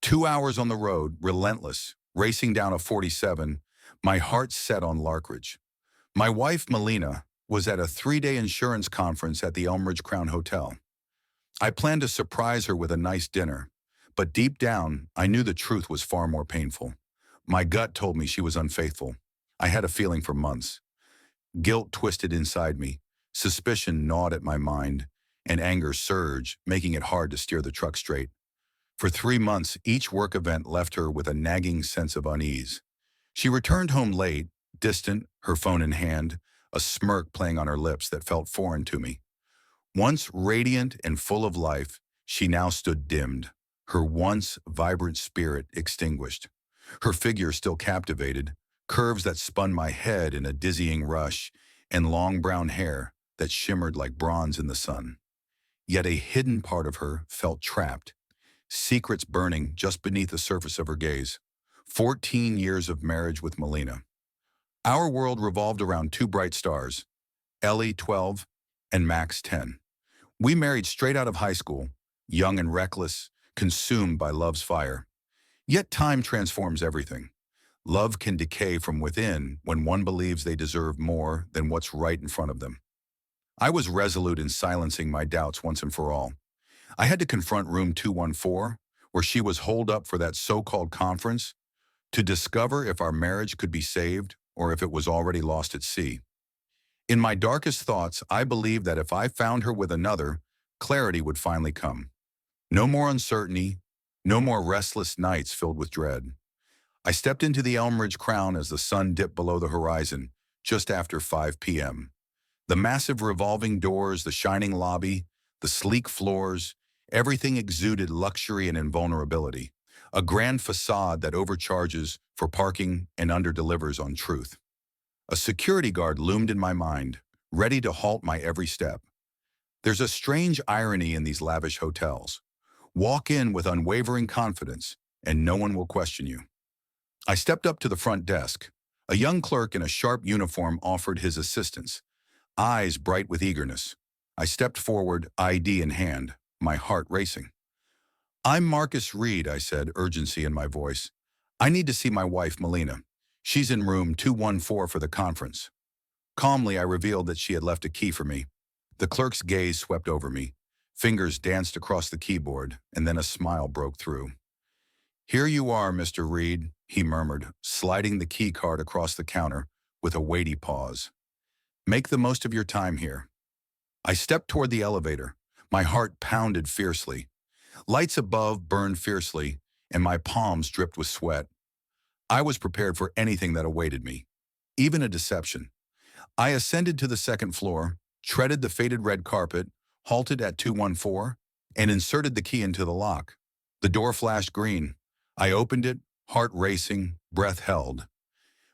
2 hours on the road, relentless, racing down a 47, my heart set on Larkridge. My wife, Melina, was at a 3-day insurance conference at the Elmridge Crown Hotel. I planned to surprise her with a nice dinner, but deep down, I knew the truth was far more painful. My gut told me she was unfaithful. I had a feeling for months. Guilt twisted inside me, suspicion gnawed at my mind, and anger surged, making it hard to steer the truck straight. For 3 months, each work event left her with a nagging sense of unease. She returned home late, distant, her phone in hand, a smirk playing on her lips that felt foreign to me. Once radiant and full of life, she now stood dimmed, her once vibrant spirit extinguished. Her figure still captivated, curves that spun my head in a dizzying rush, and long brown hair that shimmered like bronze in the sun. Yet a hidden part of her felt trapped, secrets burning just beneath the surface of her gaze. 14 years of marriage with Melina. Our world revolved around two bright stars, Ellie, 12, and Max, 10. We married straight out of high school, young and reckless, consumed by love's fire. Yet time transforms everything. Love can decay from within when one believes they deserve more than what's right in front of them. I was resolute in silencing my doubts once and for all. I had to confront room 214, where she was holed up for that so-called conference, to discover if our marriage could be saved or if it was already lost at sea. In my darkest thoughts, I believed that if I found her with another, clarity would finally come. No more uncertainty, no more restless nights filled with dread. I stepped into the Elmridge Crown as the sun dipped below the horizon, just after 5 p.m. The massive revolving doors, the shining lobby, the sleek floors, everything exuded luxury and invulnerability, a grand facade that overcharges for parking and underdelivers on truth. A security guard loomed in my mind, ready to halt my every step. There's a strange irony in these lavish hotels. Walk in with unwavering confidence, and no one will question you. I stepped up to the front desk. A young clerk in a sharp uniform offered his assistance, eyes bright with eagerness. I stepped forward, ID in hand, my heart racing. "I'm Marcus Reed," I said, urgency in my voice. "I need to see my wife, Melina. She's in room 214 for the conference." Calmly, I revealed that she had left a key for me. The clerk's gaze swept over me. Fingers danced across the keyboard, and then a smile broke through. "Here you are, Mr. Reed," he murmured, sliding the key card across the counter with a weighty pause. "Make the most of your time here." I stepped toward the elevator. My heart pounded fiercely. Lights above burned fiercely, and my palms dripped with sweat. I was prepared for anything that awaited me, even a deception. I ascended to the second floor, treaded the faded red carpet, halted at 214, and inserted the key into the lock. The door flashed green. I opened it, heart racing, breath held.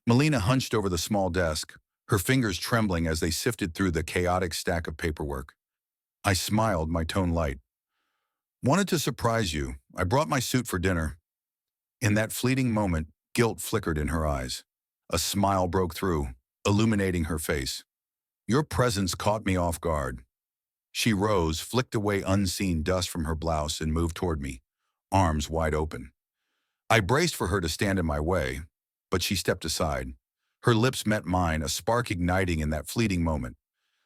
Melina hunched over the small desk, her fingers trembling as they sifted through the chaotic stack of paperwork. I smiled, my tone light. "Wanted to surprise you. I brought my suit for dinner." In that fleeting moment, guilt flickered in her eyes. A smile broke through, illuminating her face. "Your presence caught me off guard." She rose, flicked away unseen dust from her blouse, and moved toward me, arms wide open. I braced for her to stand in my way, but she stepped aside. Her lips met mine, a spark igniting in that fleeting moment.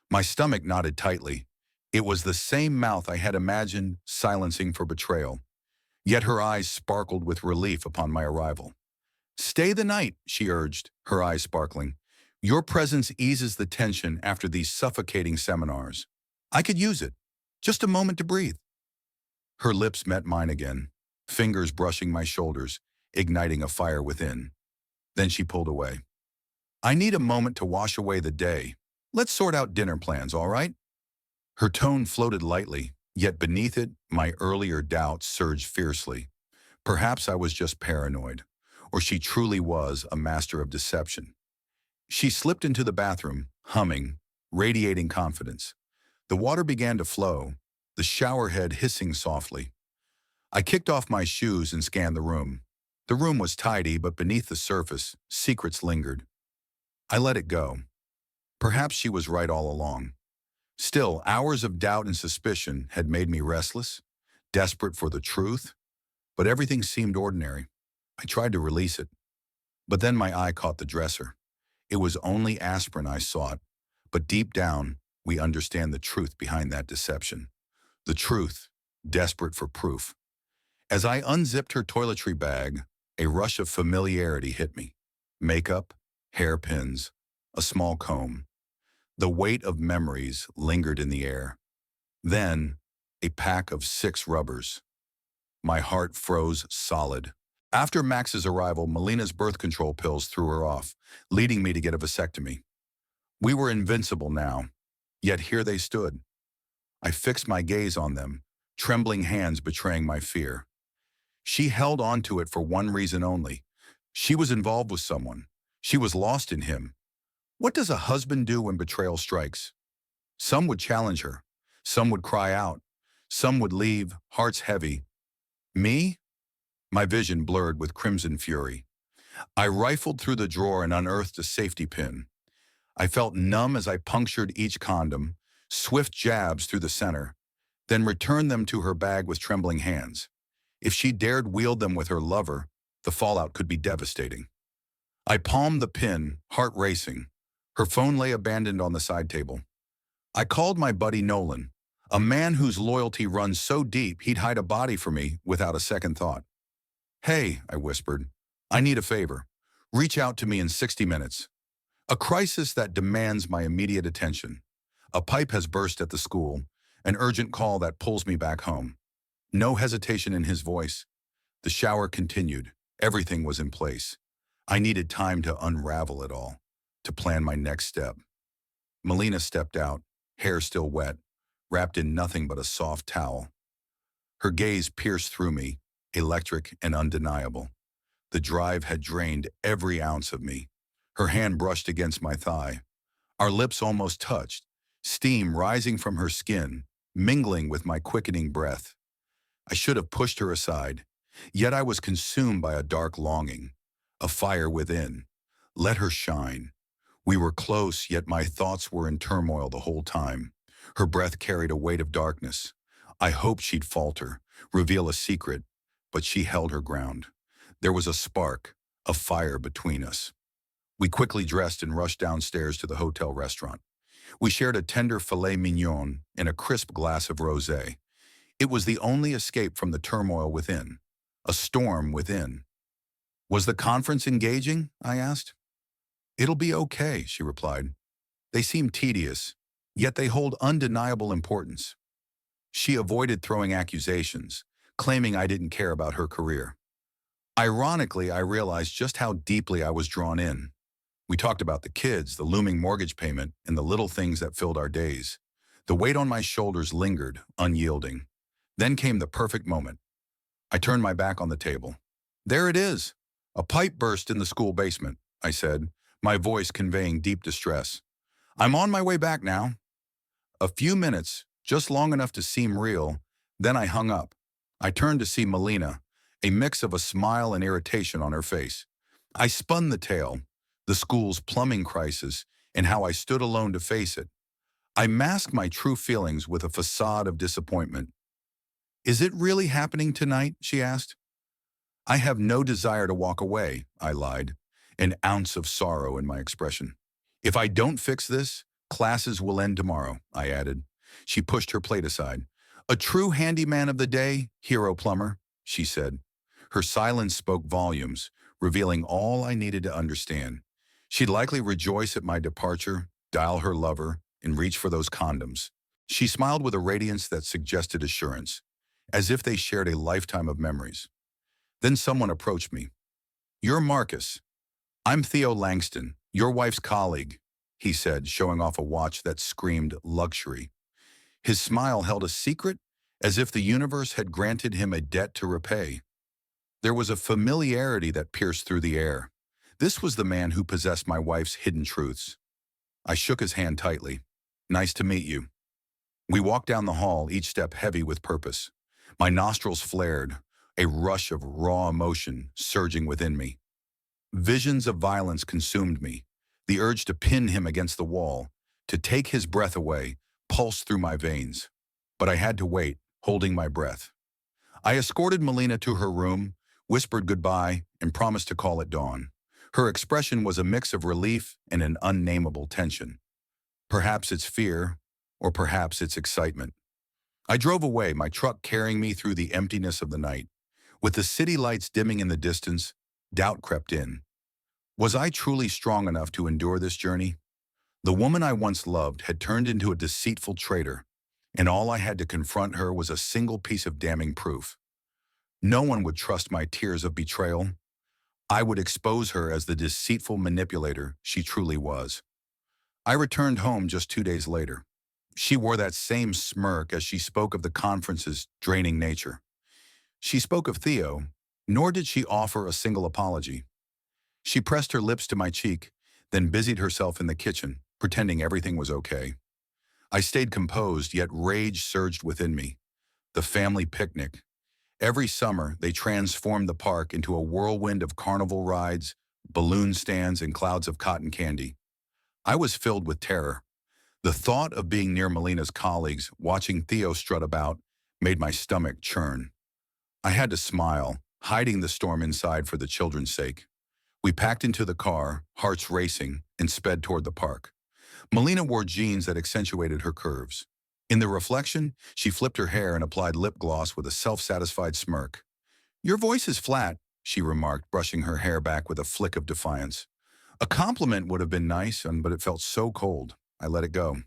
My stomach knotted tightly. It was the same mouth I had imagined silencing for betrayal. Yet her eyes sparkled with relief upon my arrival. "Stay the night," she urged, her eyes sparkling. "Your presence eases the tension after these suffocating seminars. I could use it. Just a moment to breathe." Her lips met mine again, fingers brushing my shoulders, igniting a fire within. Then she pulled away. "I need a moment to wash away the day. Let's sort out dinner plans, all right?" Her tone floated lightly, yet beneath it, my earlier doubts surged fiercely. Perhaps I was just paranoid, or she truly was a master of deception. She slipped into the bathroom, humming, radiating confidence. The water began to flow, the shower head hissing softly. I kicked off my shoes and scanned the room. The room was tidy, but beneath the surface, secrets lingered. I let it go. Perhaps she was right all along. Still, hours of doubt and suspicion had made me restless, desperate for the truth. but everything seemed ordinary. I tried to release it, but then my eye caught the dresser. It was only aspirin I sought, but deep down, we understand the truth behind that deception. The truth, desperate for proof. As I unzipped her toiletry bag, a rush of familiarity hit me. Makeup, hairpins, a small comb. The weight of memories lingered in the air. Then, a pack of 6 rubbers. My heart froze solid. After Max's arrival, Melina's birth control pills threw her off, leading me to get a vasectomy. We were invincible now, yet here they stood. I fixed my gaze on them, trembling hands betraying my fear. She held on to it for one reason only. She was involved with someone. She was lost in him. What does a husband do when betrayal strikes? Some would challenge her. Some would cry out. Some would leave, hearts heavy. Me? My vision blurred with crimson fury. I rifled through the drawer and unearthed a safety pin. I felt numb as I punctured each condom, swift jabs through the center, then returned them to her bag with trembling hands. If she dared wield them with her lover, the fallout could be devastating. I palmed the pin, heart racing. Her phone lay abandoned on the side table. I called my buddy Nolan, a man whose loyalty runs so deep he'd hide a body for me without a second thought. "Hey," I whispered, "I need a favor. Reach out to me in 60 minutes. A crisis that demands my immediate attention. A pipe has burst at the school, an urgent call that pulls me back home." No hesitation in his voice. The shower continued. Everything was in place. I needed time to unravel it all, to plan my next step. Melina stepped out, hair still wet, wrapped in nothing but a soft towel. Her gaze pierced through me, electric and undeniable. The drive had drained every ounce of me. Her hand brushed against my thigh. Our lips almost touched, steam rising from her skin, mingling with my quickening breath. I should have pushed her aside, yet I was consumed by a dark longing, a fire within. Let her shine. We were close, yet my thoughts were in turmoil the whole time. Her breath carried a weight of darkness. I hoped she'd falter, reveal a secret, but she held her ground. There was a spark, a fire between us. We quickly dressed and rushed downstairs to the hotel restaurant. We shared a tender filet mignon and a crisp glass of rosé. It was the only escape from the turmoil within, a storm within. "Was the conference engaging?" I asked. "It'll be okay," she replied. "They seem tedious, yet they hold undeniable importance." She avoided throwing accusations, claiming I didn't care about her career. Ironically, I realized just how deeply I was drawn in. We talked about the kids, the looming mortgage payment, and the little things that filled our days. The weight on my shoulders lingered, unyielding. Then came the perfect moment. I turned my back on the table. "There it is. A pipe burst in the school basement," I said, my voice conveying deep distress. "I'm on my way back now." A few minutes, just long enough to seem real, then I hung up. I turned to see Melina, a mix of a smile and irritation on her face. I spun the tale, the school's plumbing crisis, and how I stood alone to face it. I masked my true feelings with a facade of disappointment. "Is it really happening tonight?" she asked. "I have no desire to walk away," I lied, an ounce of sorrow in my expression. "If I don't fix this, classes will end tomorrow," I added. She pushed her plate aside. "A true handyman of the day, hero plumber," she said. Her silence spoke volumes, revealing all I needed to understand. She'd likely rejoice at my departure, dial her lover, and reach for those condoms. She smiled with a radiance that suggested assurance, as if they shared a lifetime of memories. Then someone approached me. "You're Marcus. I'm Theo Langston, your wife's colleague," he said, showing off a watch that screamed luxury. His smile held a secret, as if the universe had granted him a debt to repay. There was a familiarity that pierced through the air. This was the man who possessed my wife's hidden truths. I shook his hand tightly. "Nice to meet you." We walked down the hall, each step heavy with purpose. My nostrils flared, a rush of raw emotion surging within me. Visions of violence consumed me. The urge to pin him against the wall, to take his breath away, pulsed through my veins. But I had to wait, holding my breath. I escorted Melina to her room, whispered goodbye, and promised to call at dawn. Her expression was a mix of relief and an unnameable tension. Perhaps it's fear, or perhaps it's excitement. I drove away, my truck carrying me through the emptiness of the night. With the city lights dimming in the distance, doubt crept in. Was I truly strong enough to endure this journey? The woman I once loved had turned into a deceitful traitor, and all I had to confront her was a single piece of damning proof. No one would trust my tears of betrayal. I would expose her as the deceitful manipulator she truly was. I returned home just 2 days later. She wore that same smirk as she spoke of the conference's draining nature. She spoke of Theo, nor did she offer a single apology. She pressed her lips to my cheek, then busied herself in the kitchen, pretending everything was okay. I stayed composed, yet rage surged within me. The family picnic. Every summer, they transformed the park into a whirlwind of carnival rides, balloon stands, and clouds of cotton candy. I was filled with terror. The thought of being near Melina's colleagues, watching Theo strut about, made my stomach churn. I had to smile, hiding the storm inside for the children's sake. We packed into the car, hearts racing, and sped toward the park. Melina wore jeans that accentuated her curves. In the reflection, she flipped her hair and applied lip gloss with a self-satisfied smirk. "Your voice is flat," she remarked, brushing her hair back with a flick of defiance. A compliment would have been nice, but it felt so cold. I let it go.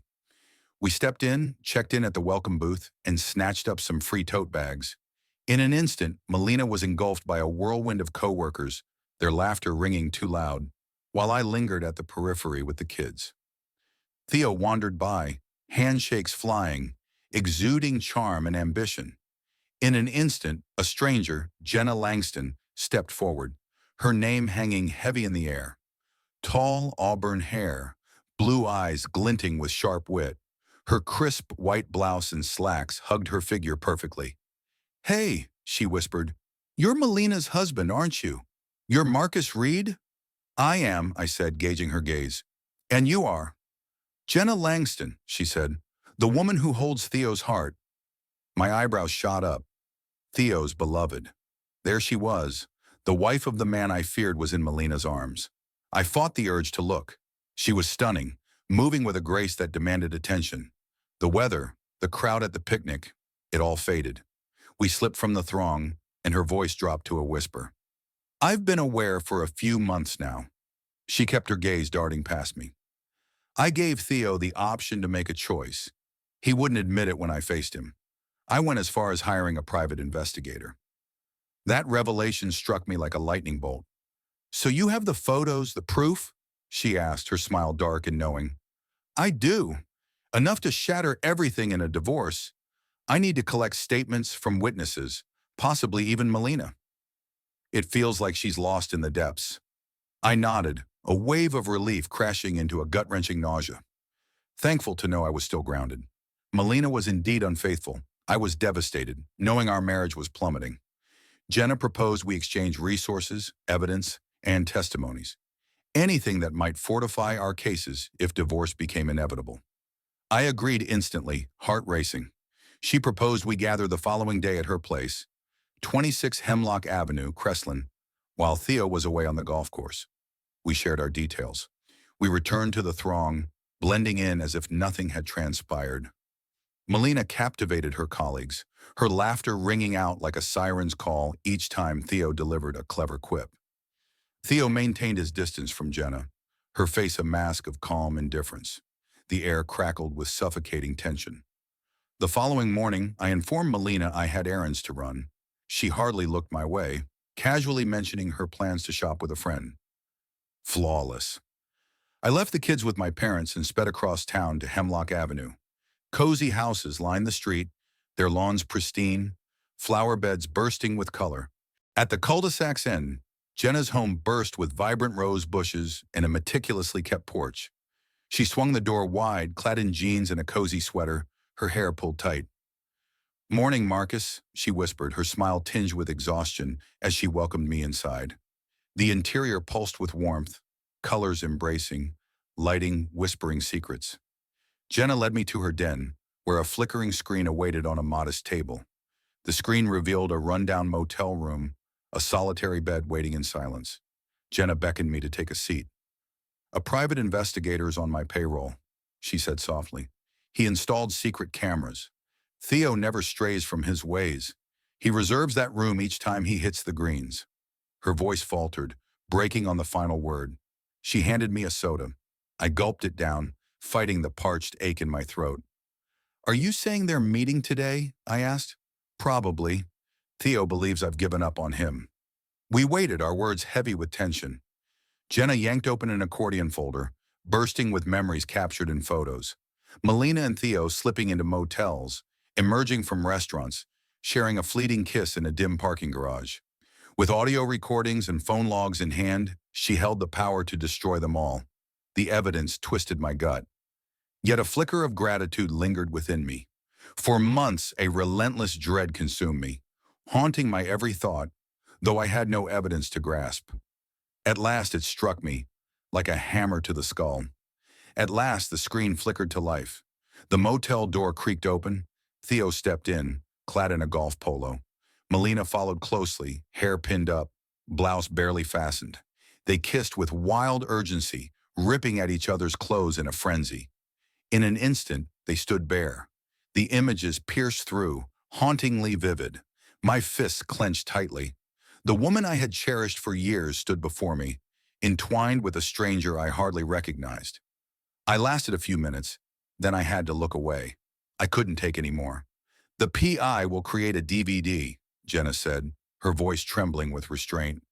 We stepped in, checked in at the welcome booth, and snatched up some free tote bags. In an instant, Melina was engulfed by a whirlwind of coworkers, their laughter ringing too loud, while I lingered at the periphery with the kids. Theo wandered by, handshakes flying, exuding charm and ambition. In an instant, a stranger, Jenna Langston, stepped forward, her name hanging heavy in the air. Tall auburn hair, blue eyes glinting with sharp wit. Her crisp white blouse and slacks hugged her figure perfectly. "Hey," she whispered, "you're Melina's husband, aren't you? You're Marcus Reed?" "I am," I said, gauging her gaze. "And you are?" "Jenna Langston," she said, "the woman who holds Theo's heart." My eyebrows shot up. Theo's beloved. There she was. The wife of the man I feared was in Melina's arms. I fought the urge to look. She was stunning, moving with a grace that demanded attention. The weather, the crowd at the picnic, it all faded. We slipped from the throng, and her voice dropped to a whisper. "I've been aware for a few months now." She kept her gaze darting past me. "I gave Theo the option to make a choice. He wouldn't admit it when I faced him. I went as far as hiring a private investigator." That revelation struck me like a lightning bolt. "So you have the photos, the proof?" she asked, her smile dark and knowing. "I do. Enough to shatter everything in a divorce. I need to collect statements from witnesses, possibly even Melina." "It feels like she's lost in the depths." I nodded, a wave of relief crashing into a gut-wrenching nausea. Thankful to know I was still grounded. Melina was indeed unfaithful. I was devastated, knowing our marriage was plummeting. Jenna proposed we exchange resources, evidence, and testimonies. Anything that might fortify our cases if divorce became inevitable. I agreed instantly, heart racing. She proposed we gather the following day at her place, 26 Hemlock Avenue, Crestline, while Theo was away on the golf course. We shared our details. We returned to the throng, blending in as if nothing had transpired. Melina captivated her colleagues, her laughter ringing out like a siren's call each time Theo delivered a clever quip. Theo maintained his distance from Jenna, her face a mask of calm indifference. The air crackled with suffocating tension. The following morning, I informed Melina I had errands to run. She hardly looked my way, casually mentioning her plans to shop with a friend. Flawless. I left the kids with my parents and sped across town to Hemlock Avenue. Cozy houses lined the street, their lawns pristine, flower beds bursting with color. At the cul-de-sac's end, Jenna's home burst with vibrant rose bushes and a meticulously kept porch. She swung the door wide, clad in jeans and a cozy sweater, her hair pulled tight. "Morning, Marcus," she whispered, her smile tinged with exhaustion as she welcomed me inside. The interior pulsed with warmth, colors embracing, lighting whispering secrets. Jenna led me to her den, where a flickering screen awaited on a modest table. The screen revealed a rundown motel room, a solitary bed waiting in silence. Jenna beckoned me to take a seat. "A private investigator is on my payroll," she said softly. "He installed secret cameras. Theo never strays from his ways. He reserves that room each time he hits the greens." Her voice faltered, breaking on the final word. She handed me a soda. I gulped it down, fighting the parched ache in my throat. "Are you saying they're meeting today?" I asked. "Probably. Theo believes I've given up on him." We waited, our words heavy with tension. Jenna yanked open an accordion folder, bursting with memories captured in photos. Melina and Theo slipping into motels, emerging from restaurants, sharing a fleeting kiss in a dim parking garage. With audio recordings and phone logs in hand, she held the power to destroy them all. The evidence twisted my gut. Yet a flicker of gratitude lingered within me. For months, a relentless dread consumed me, haunting my every thought, though I had no evidence to grasp. At last it struck me, like a hammer to the skull. At last the screen flickered to life. The motel door creaked open. Theo stepped in, clad in a golf polo. Melina followed closely, hair pinned up, blouse barely fastened. They kissed with wild urgency, ripping at each other's clothes in a frenzy. In an instant, they stood bare. The images pierced through, hauntingly vivid. My fists clenched tightly. The woman I had cherished for years stood before me, entwined with a stranger I hardly recognized. I lasted a few minutes, then I had to look away. I couldn't take any more. "The PI will create a DVD," Jenna said, her voice trembling with restraint.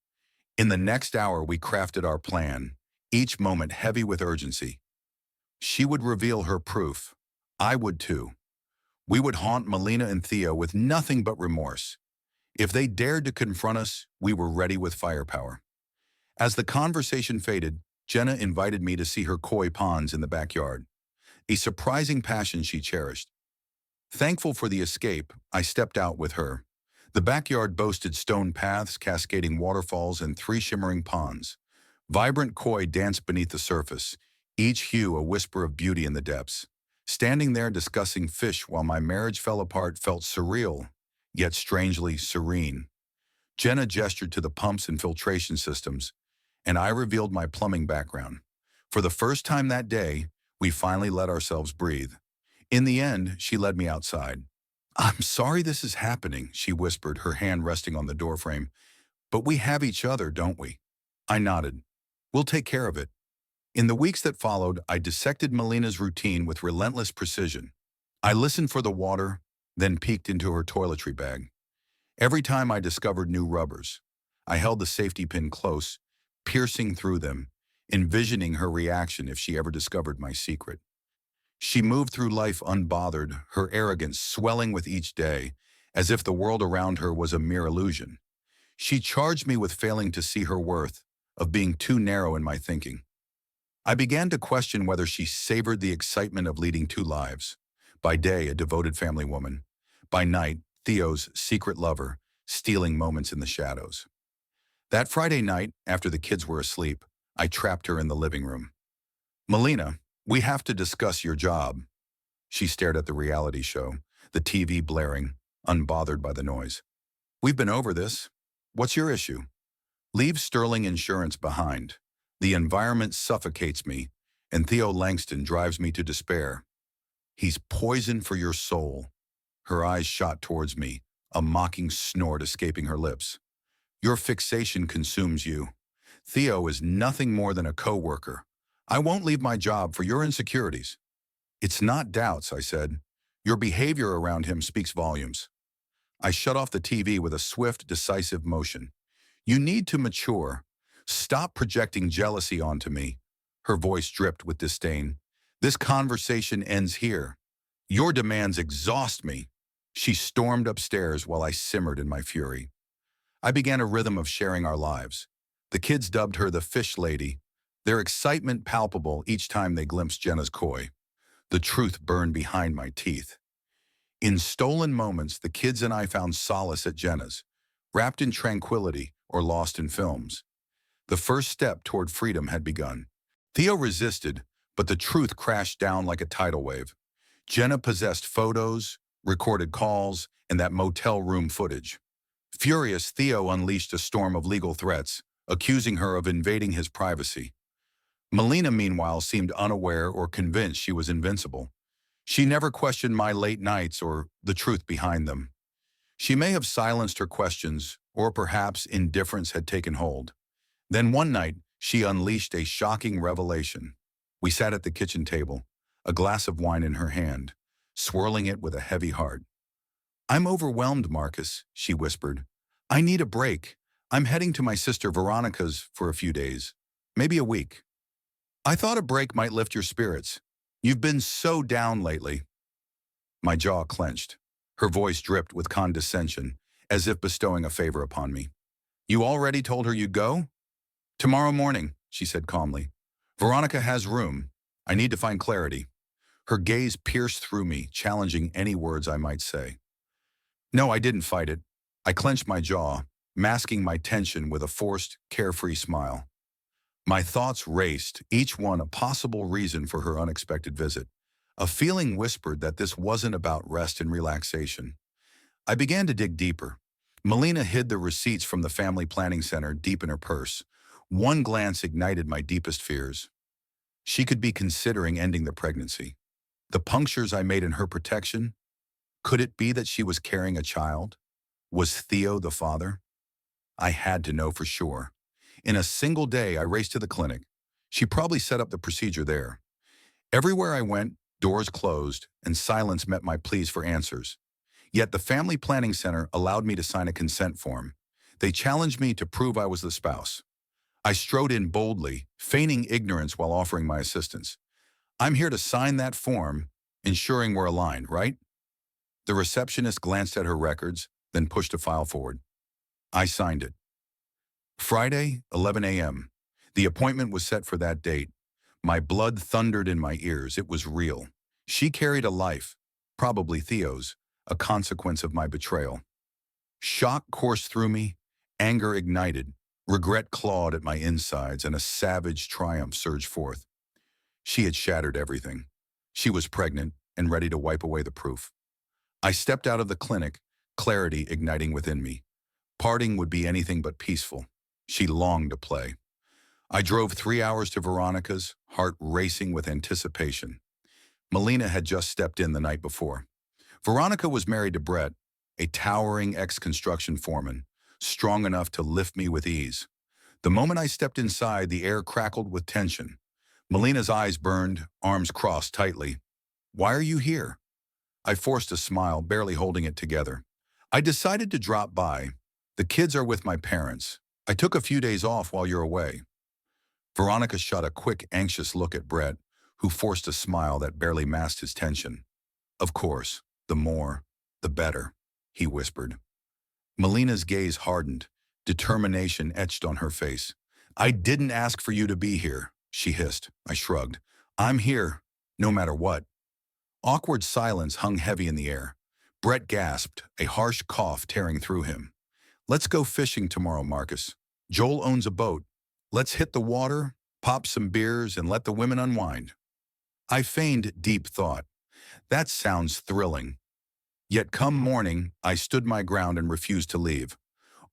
In the next hour, we crafted our plan, each moment heavy with urgency. She would reveal her proof. I would too. We would haunt Melina and Theo with nothing but remorse. If they dared to confront us, we were ready with firepower. As the conversation faded, Jenna invited me to see her koi ponds in the backyard, a surprising passion she cherished. Thankful for the escape, I stepped out with her. The backyard boasted stone paths, cascading waterfalls, and 3 shimmering ponds. Vibrant koi danced beneath the surface, each hue a whisper of beauty in the depths. Standing there discussing fish while my marriage fell apart felt surreal, yet strangely serene. Jenna gestured to the pumps and filtration systems, and I revealed my plumbing background. For the first time that day, we finally let ourselves breathe. In the end, she led me outside. "I'm sorry this is happening," she whispered, her hand resting on the doorframe. "But we have each other, don't we?" I nodded. "We'll take care of it." In the weeks that followed, I dissected Melina's routine with relentless precision. I listened for the water, then peeked into her toiletry bag. Every time I discovered new rubbers, I held the safety pin close, piercing through them, envisioning her reaction if she ever discovered my secret. She moved through life unbothered, her arrogance swelling with each day, as if the world around her was a mere illusion. She charged me with failing to see her worth, of being too narrow in my thinking. I began to question whether she savored the excitement of leading 2 lives. By day, a devoted family woman. By night, Theo's secret lover, stealing moments in the shadows. That Friday night, after the kids were asleep, I trapped her in the living room. "Melina, we have to discuss your job." She stared at the reality show, the TV blaring, unbothered by the noise. "We've been over this. What's your issue?" "Leave Sterling Insurance behind. The environment suffocates me, and Theo Langston drives me to despair. He's poison for your soul." Her eyes shot towards me, a mocking snort escaping her lips. "Your fixation consumes you. Theo is nothing more than a co-worker. I won't leave my job for your insecurities." "It's not doubts," I said. "Your behavior around him speaks volumes." I shut off the TV with a swift, decisive motion. "You need to mature. Stop projecting jealousy onto me." Her voice dripped with disdain. "This conversation ends here. Your demands exhaust me." She stormed upstairs while I simmered in my fury. I began a rhythm of sharing our lives. The kids dubbed her the fish lady, their excitement palpable each time they glimpsed Jenna's koi. The truth burned behind my teeth. In stolen moments, the kids and I found solace at Jenna's, wrapped in tranquility or lost in films. The first step toward freedom had begun. Theo resisted, but the truth crashed down like a tidal wave. Jenna possessed photos, recorded calls, and that motel room footage. Furious, Theo unleashed a storm of legal threats, accusing her of invading his privacy. Melina, meanwhile, seemed unaware or convinced she was invincible. She never questioned my late nights or the truth behind them. She may have silenced her questions, or perhaps indifference had taken hold. Then one night, she unleashed a shocking revelation. We sat at the kitchen table, a glass of wine in her hand, swirling it with a heavy heart. "I'm overwhelmed, Marcus," she whispered. "I need a break. I'm heading to my sister Veronica's for a few days, maybe a week. I thought a break might lift your spirits. You've been so down lately." My jaw clenched. Her voice dripped with condescension, as if bestowing a favor upon me. "You already told her you'd go?" "Tomorrow morning," she said calmly. "Veronica has room. I need to find clarity." Her gaze pierced through me, challenging any words I might say. No, I didn't fight it. I clenched my jaw, masking my tension with a forced, carefree smile. My thoughts raced, each one a possible reason for her unexpected visit. A feeling whispered that this wasn't about rest and relaxation. I began to dig deeper. Melina hid the receipts from the family planning center deep in her purse. One glance ignited my deepest fears. She could be considering ending the pregnancy. The punctures I made in her protection? Could it be that she was carrying a child? Was Theo the father? I had to know for sure. In a single day, I raced to the clinic. She probably set up the procedure there. Everywhere I went, doors closed, and silence met my pleas for answers. Yet the family planning center allowed me to sign a consent form. They challenged me to prove I was the spouse. I strode in boldly, feigning ignorance while offering my assistance. "I'm here to sign that form, ensuring we're aligned, right?" The receptionist glanced at her records, then pushed a file forward. I signed it. Friday, 11 a.m. The appointment was set for that date. My blood thundered in my ears. It was real. She carried a life, probably Theo's, a consequence of my betrayal. Shock coursed through me, anger ignited, regret clawed at my insides, and a savage triumph surged forth. She had shattered everything. She was pregnant and ready to wipe away the proof. I stepped out of the clinic, clarity igniting within me. Parting would be anything but peaceful. She longed to play. I drove 3 hours to Veronica's, heart racing with anticipation. Melina had just stepped in the night before. Veronica was married to Brett, a towering ex-construction foreman, strong enough to lift me with ease. The moment I stepped inside, the air crackled with tension. Melina's eyes burned, arms crossed tightly. "Why are you here?" I forced a smile, barely holding it together. "I decided to drop by. The kids are with my parents. I took a few days off while you're away." Veronica shot a quick, anxious look at Brett, who forced a smile that barely masked his tension. "Of course, the more, the better," he whispered. Melina's gaze hardened, determination etched on her face. "I didn't ask for you to be here," she hissed. I shrugged. "I'm here, no matter what." Awkward silence hung heavy in the air. Brett gasped, a harsh cough tearing through him. "Let's go fishing tomorrow, Marcus. Joel owns a boat. Let's hit the water, pop some beers, and let the women unwind." I feigned deep thought. That sounds thrilling. Yet come morning, I stood my ground and refused to leave.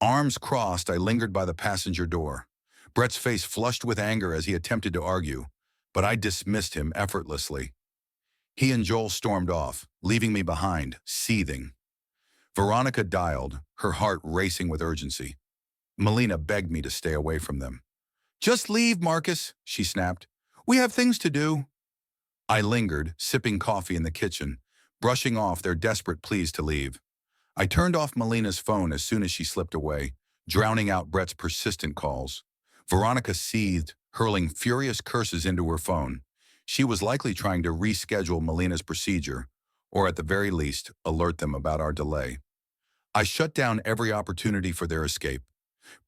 Arms crossed, I lingered by the passenger door. Brett's face flushed with anger as he attempted to argue, but I dismissed him effortlessly. He and Joel stormed off, leaving me behind, seething. Veronica dialed, her heart racing with urgency. Melina begged me to stay away from them. "Just leave, Marcus," she snapped. "We have things to do." I lingered, sipping coffee in the kitchen, brushing off their desperate pleas to leave. I turned off Melina's phone as soon as she slipped away, drowning out Brett's persistent calls. Veronica seethed, hurling furious curses into her phone. She was likely trying to reschedule Melina's procedure, or at the very least, alert them about our delay. I shut down every opportunity for their escape.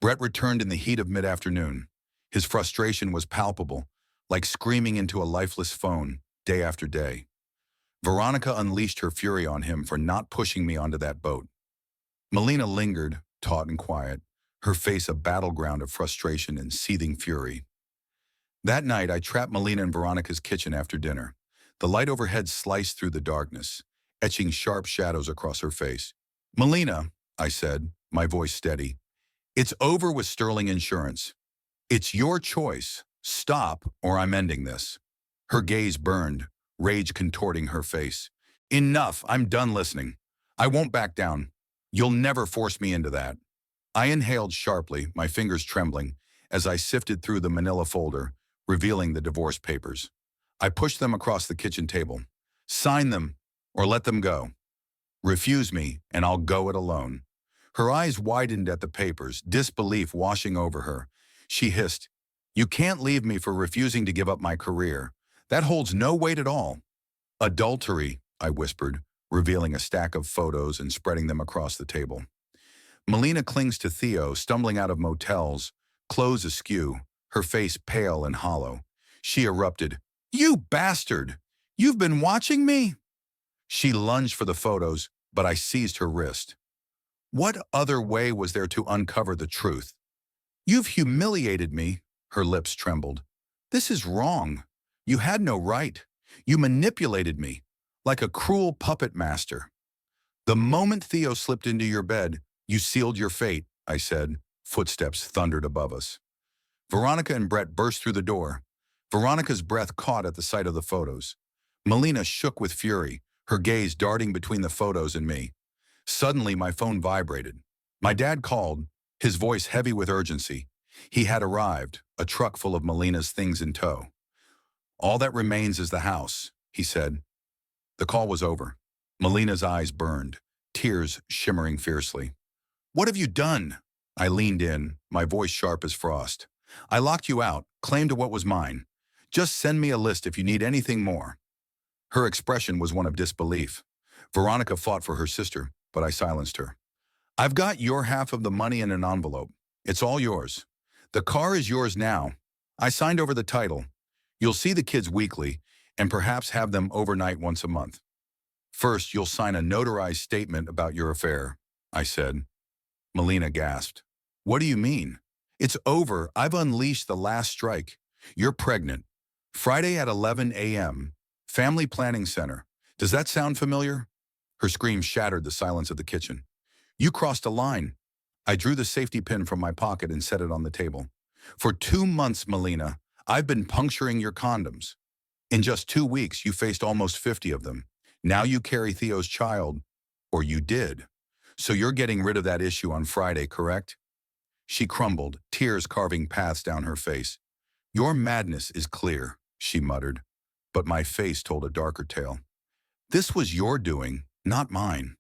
Brett returned in the heat of mid-afternoon. His frustration was palpable, like screaming into a lifeless phone, day after day. Veronica unleashed her fury on him for not pushing me onto that boat. Melina lingered, taut and quiet, her face a battleground of frustration and seething fury. That night, I trapped Melina in Veronica's kitchen after dinner. The light overhead sliced through the darkness. etching sharp shadows across her face. "Melina," I said, my voice steady, "it's over with Sterling Insurance. It's your choice. Stop, or I'm ending this." Her gaze burned, rage contorting her face. "Enough, I'm done listening. I won't back down. You'll never force me into that." I inhaled sharply, my fingers trembling, as I sifted through the manila folder, revealing the divorce papers. I pushed them across the kitchen table. "Sign them, or let them go. Refuse me, and I'll go it alone." Her eyes widened at the papers, disbelief washing over her. She hissed, "You can't leave me for refusing to give up my career. That holds no weight at all." "Adultery," I whispered, revealing a stack of photos and spreading them across the table. Melina clings to Theo, stumbling out of motels, clothes askew, her face pale and hollow. She erupted, "You bastard! You've been watching me?" She lunged for the photos, but I seized her wrist. What other way was there to uncover the truth? "You've humiliated me," her lips trembled. "This is wrong. You had no right. You manipulated me, like a cruel puppet master." "The moment Theo slipped into your bed, you sealed your fate," I said. Footsteps thundered above us. Veronica and Brett burst through the door. Veronica's breath caught at the sight of the photos. Melina shook with fury, her gaze darting between the photos and me. Suddenly, my phone vibrated. My dad called, his voice heavy with urgency. He had arrived, a truck full of Melina's things in tow. "All that remains is the house," he said. The call was over. Melina's eyes burned, tears shimmering fiercely. "What have you done?" I leaned in, my voice sharp as frost. "I locked you out, claimed what was mine. Just send me a list if you need anything more." Her expression was one of disbelief. Veronica fought for her sister, but I silenced her. "I've got your half of the money in an envelope. It's all yours. The car is yours now. I signed over the title. You'll see the kids weekly, and perhaps have them overnight once a month. First, you'll sign a notarized statement about your affair," I said. Melina gasped. "What do you mean?" "It's over. I've unleashed the last strike. You're pregnant. Friday at 11 a.m. Family Planning Center. Does that sound familiar?" Her scream shattered the silence of the kitchen. "You crossed a line." I drew the safety pin from my pocket and set it on the table. "For 2 months, Melina, I've been puncturing your condoms. In just 2 weeks, you faced almost 50 of them. Now you carry Theo's child, or you did. So you're getting rid of that issue on Friday, correct?" She crumbled, tears carving paths down her face. "Your madness is clear," she muttered, but my face told a darker tale. "This was your doing, not mine."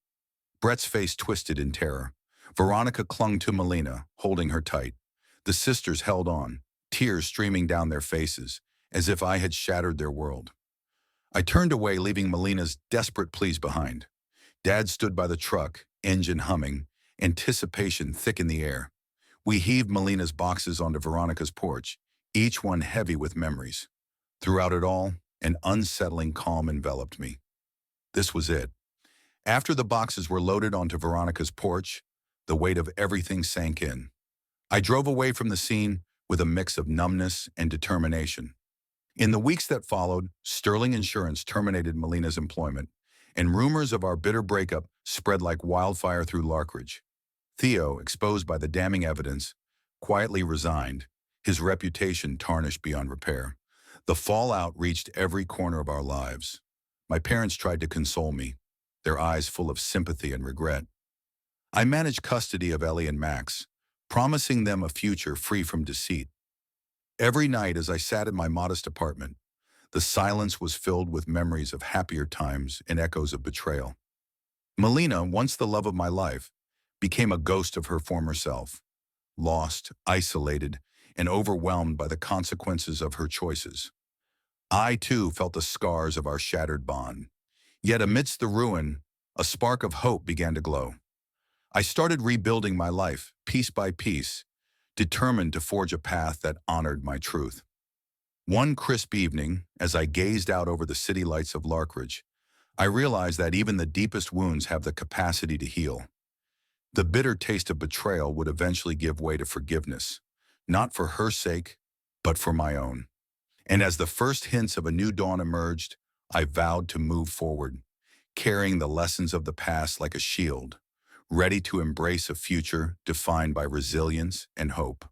Brett's face twisted in terror. Veronica clung to Melina, holding her tight. The sisters held on, tears streaming down their faces, as if I had shattered their world. I turned away, leaving Melina's desperate pleas behind. Dad stood by the truck, engine humming, anticipation thick in the air. We heaved Melina's boxes onto Veronica's porch, each one heavy with memories. Throughout it all, an unsettling calm enveloped me. This was it. After the boxes were loaded onto Veronica's porch, the weight of everything sank in. I drove away from the scene with a mix of numbness and determination. In the weeks that followed, Sterling Insurance terminated Melina's employment, and rumors of our bitter breakup spread like wildfire through Larkridge. Theo, exposed by the damning evidence, quietly resigned, his reputation tarnished beyond repair. The fallout reached every corner of our lives. My parents tried to console me, their eyes full of sympathy and regret. I managed custody of Ellie and Max, promising them a future free from deceit. Every night as I sat in my modest apartment, the silence was filled with memories of happier times and echoes of betrayal. Melina, once the love of my life, became a ghost of her former self, lost, isolated, and overwhelmed by the consequences of her choices. I, too, felt the scars of our shattered bond. Yet amidst the ruin, a spark of hope began to glow. I started rebuilding my life, piece by piece, determined to forge a path that honored my truth. One crisp evening, as I gazed out over the city lights of Larkridge, I realized that even the deepest wounds have the capacity to heal. The bitter taste of betrayal would eventually give way to forgiveness, not for her sake, but for my own. And as the first hints of a new dawn emerged, I vowed to move forward, carrying the lessons of the past like a shield, ready to embrace a future defined by resilience and hope.